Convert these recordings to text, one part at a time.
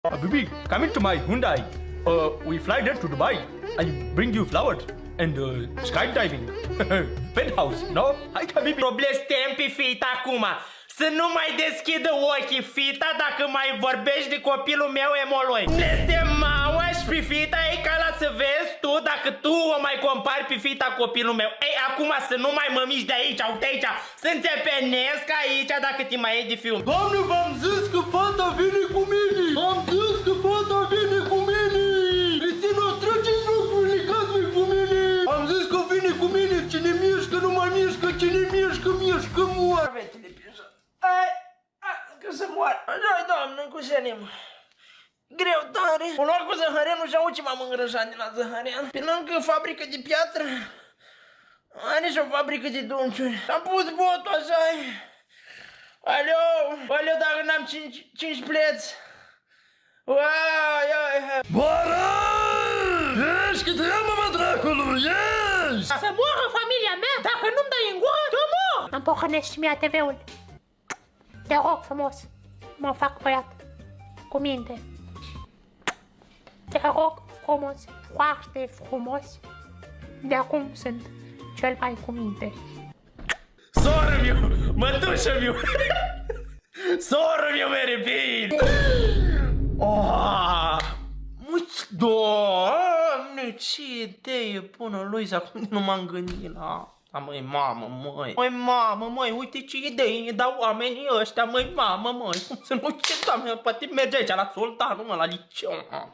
Bibi, come into my Hyundai. We fly there to Dubai. I bring you flowers and skydiving. Penthouse, no? Hai, Habibi. Blestem pe fita acum. Să nu mai deschidă ochii fita dacă mai vorbești de copilul meu emoloi. Blestem maua și pe fita ei ca la să vezi tu dacă tu o mai compari pe fita copilul meu. Ei, acum să nu mai mă miști de aici, uite aici. Să înțepenesc aici dacă te mai iei de film. Doamne, v-am zis că fata vine cu mine! V-am zis că fata vine cu mine! Cristina, trageți lucrurile, cați cu mine! Am zis că vine cu mine! Cine mișcă, nu mai mișcă! Cine mișcă, mișcă, moar! Că să moară. Hai, doamnă, cu senim. Greu tare. O luat cu Zăhăreanu și auzi ce m-am îngrășat de la Zăhăreanu. Pe lângă fabrică de piatră are și o fabrică de dunciuri. Am pus botul așa. Aleu, dacă n-am 5 pleți. Moară! Ești că te ia mama dracului, ești! Să moară familia mea, dacă nu-mi dai în gură, eu mor! Îmi pohănești și mie TV-ul. Te rog frumos, mă fac băiat, cu minte. Te rog frumos, foarte frumos, de acum sunt cel mai cu minte. Soră-miu, mătușă-miu. Soră-miu, merepit. Doamne, ce idee bună, Luiza, acum nu m-am gândit la... Măi, mamă, măi, uite ce idei ne dau oamenii ăștia, măi, mamă, cum să nu ce, doamne, poate merge aici la Sultanul, mă, la liceu, mă.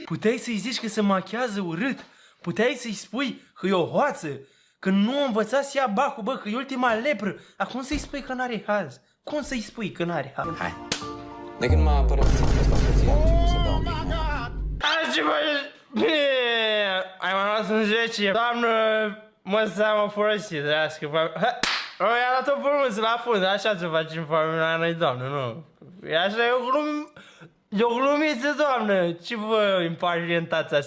Puteai să-i zici că se machează urât, puteai să-i spui că e o hoață, că nu a învățat să ia bacul, bă, că e ultima lepră, acum să-i spui că n-are haz, cum să-i spui că n-are haz? Hai. De când m-a apărut asta frăție, am început să beau un pic. Așa, bă, ai mai luat un 10, doamnă, mă seamă folosit, drească, i-a dat-o frumos la fund, așa se face în familia noi, doamnă, nu. E așa, e o glumiță, doamnă, ce vă impacientați așa?